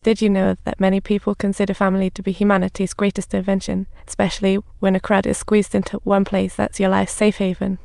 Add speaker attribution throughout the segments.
Speaker 1: Did you know that many people consider family to be humanity's greatest invention, especially when a crowd is squeezed into one place that's your life's safe haven?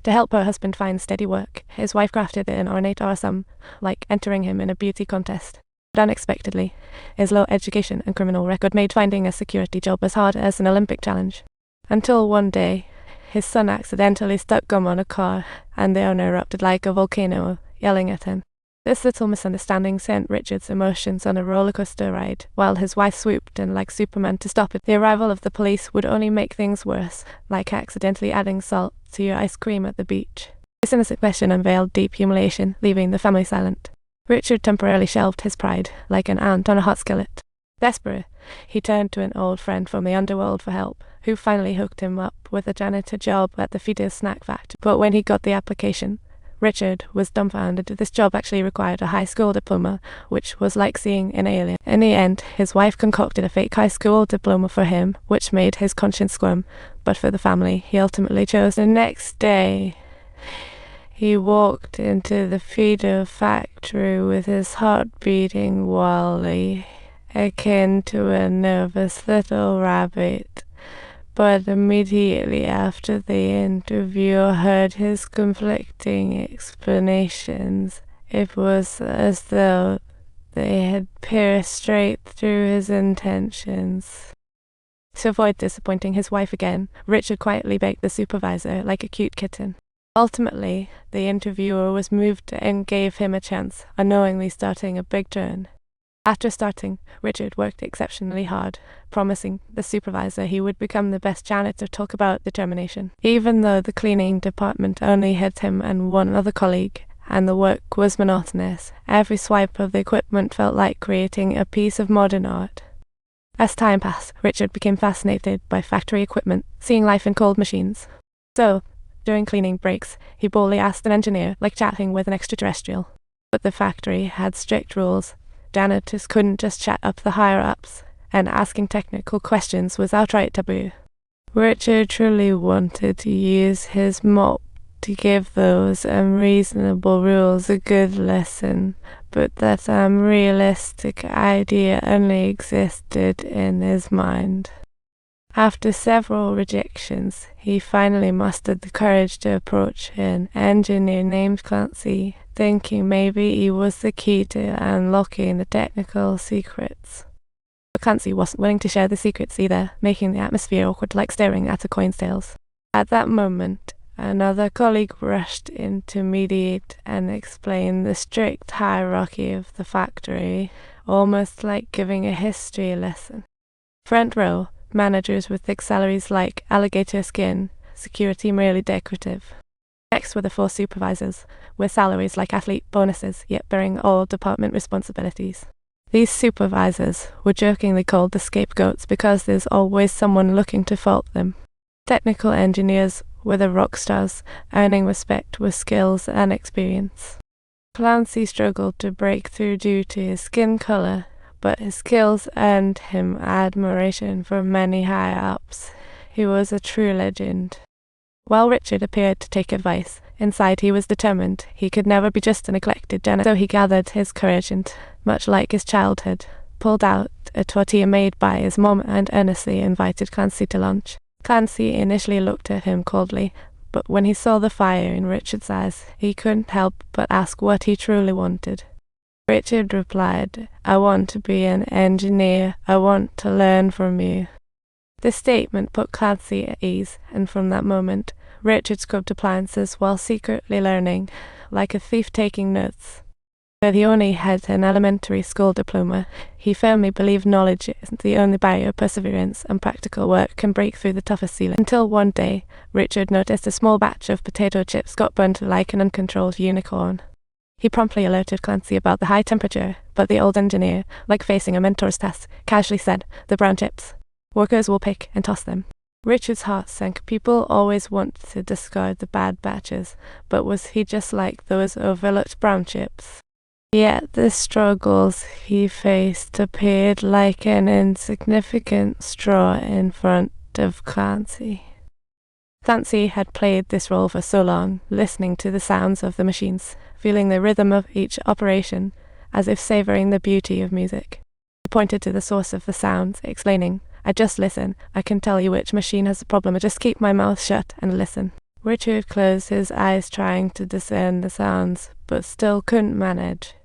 Speaker 1: To help her husband find steady work, his wife crafted an ornate awesome, like entering him in a beauty contest. But unexpectedly, his low education and criminal record made finding a security job as hard as an Olympic challenge. Until one day, his son accidentally stuck gum on a car, and the owner erupted like a volcano, yelling at him. This little misunderstanding sent Richard's emotions on a rollercoaster ride, while his wife swooped in like Superman to stop it. The arrival of the police would only make things worse, like accidentally adding salt to your ice cream at the beach. This innocent question unveiled deep humiliation, leaving the family silent. Richard temporarily shelved his pride, like an ant on a hot skillet. Desperate, he turned to an old friend from the underworld for help, who finally hooked him up with a janitor job at the Feeder's snack factory. But when he got the application, Richard was dumbfounded. This job actually required a high school diploma, which was like seeing an alien. In the end, his wife concocted a fake high school diploma for him, which made his conscience squirm. But for the family, he ultimately chose. The next day, he walked into the Feeder factory with his heart beating wildly, akin to a nervous little rabbit. But immediately after the interviewer heard his conflicting explanations, it was as though they had pierced straight through his intentions. To avoid disappointing his wife again, Richard quietly begged the supervisor like a cute kitten. Ultimately, the interviewer was moved and gave him a chance, unknowingly starting a big turn. After starting, Richard worked exceptionally hard, promising the supervisor he would become the best janitor. Talk about determination. Even though the cleaning department only had him and one other colleague, and the work was monotonous, every swipe of the equipment felt like creating a piece of modern art. As time passed, Richard became fascinated by factory equipment, seeing life in cold machines. So, during cleaning breaks, he boldly asked an engineer, like chatting with an extraterrestrial. But the factory had strict rules. Janitors couldn't just chat up the higher-ups, and asking technical questions was outright taboo. Richard truly wanted to use his mop to give those unreasonable rules a good lesson, but that unrealistic idea only existed in his mind. After several rejections, he finally mustered the courage to approach an engineer named Clancy, thinking maybe he was the key to unlocking the technical secrets. But Clancy wasn't willing to share the secrets either, making the atmosphere awkward like staring at a coin sales. At that moment, another colleague rushed in to mediate and explain the strict hierarchy of the factory, almost like giving a history lesson. Front row, managers with thick salaries like alligator skin, security merely decorative. Next were the 4 supervisors, with salaries like athlete bonuses, yet bearing all department responsibilities. These supervisors were jokingly called the scapegoats because there's always someone looking to fault them. Technical engineers were the rock stars, earning respect with skills and experience. Clancy struggled to break through due to his skin color, but his skills earned him admiration from many higher-ups. He was a true legend. While Richard appeared to take advice, inside he was determined he could never be just a neglected janitor. So he gathered his courage and, much like his childhood, pulled out a tortilla made by his mom and earnestly invited Clancy to lunch. Clancy initially looked at him coldly, but when he saw the fire in Richard's eyes, he couldn't help but ask what he truly wanted. Richard replied, "I want to be an engineer. I want to learn from you." This statement put Clancy at ease, and from that moment, Richard scrubbed appliances while secretly learning, like a thief taking notes. Though he only had an elementary school diploma, he firmly believed knowledge is the only barrier perseverance and practical work can break through the toughest ceiling. Until one day, Richard noticed a small batch of potato chips got burnt like an uncontrolled unicorn. He promptly alerted Clancy about the high temperature, but the old engineer, like facing a mentor's test, casually said, "The brown chips. Workers will pick and toss them." Richard's heart sank. People always want to discard the bad batches, but was he just like those overlooked brown chips? Yet the struggles he faced appeared like an insignificant straw in front of Clancy. Clancy had played this role for so long, listening to the sounds of the machines, feeling the rhythm of each operation, as if savoring the beauty of music. pointed to the source of the sounds, explaining, "I just listen. I can tell you which machine has the problem. I just keep my mouth shut and listen." Richard closed his eyes trying to discern the sounds, but still couldn't manage.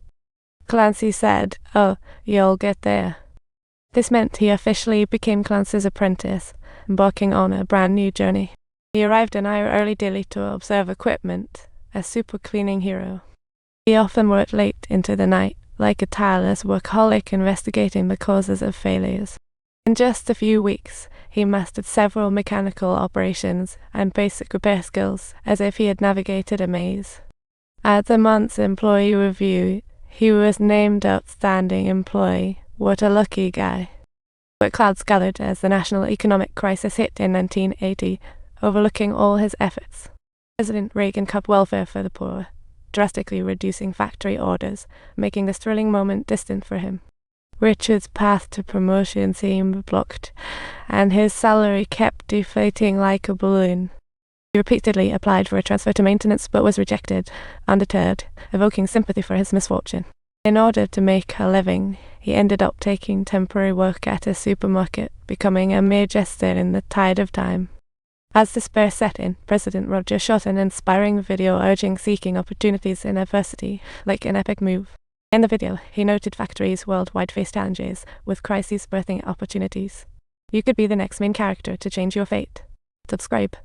Speaker 1: Clancy said, "Oh, you'll get there." This meant he officially became Clancy's apprentice, embarking on a brand new journey. He arrived an hour early daily to observe equipment, a super cleaning hero. He often worked late into the night, like a tireless workaholic investigating the causes of failures. In just a few weeks, he mastered several mechanical operations and basic repair skills as if he had navigated a maze. At the month's employee review, he was named Outstanding Employee. What a lucky guy. But clouds gathered as the national economic crisis hit in 1980, overlooking all his efforts. President Reagan cut welfare for the poor, drastically reducing factory orders, making this thrilling moment distant for him. Richard's path to promotion seemed blocked, and his salary kept deflating like a balloon. He repeatedly applied for a transfer to maintenance but was rejected, undeterred, evoking sympathy for his misfortune. In order to make a living, he ended up taking temporary work at a supermarket, becoming a mere jester in the tide of time. As despair set in, President Roger shot an inspiring video urging seeking opportunities in adversity, like an epic move. In the video, he noted factories worldwide face challenges, with crises birthing opportunities. You could be the next main character to change your fate. Subscribe.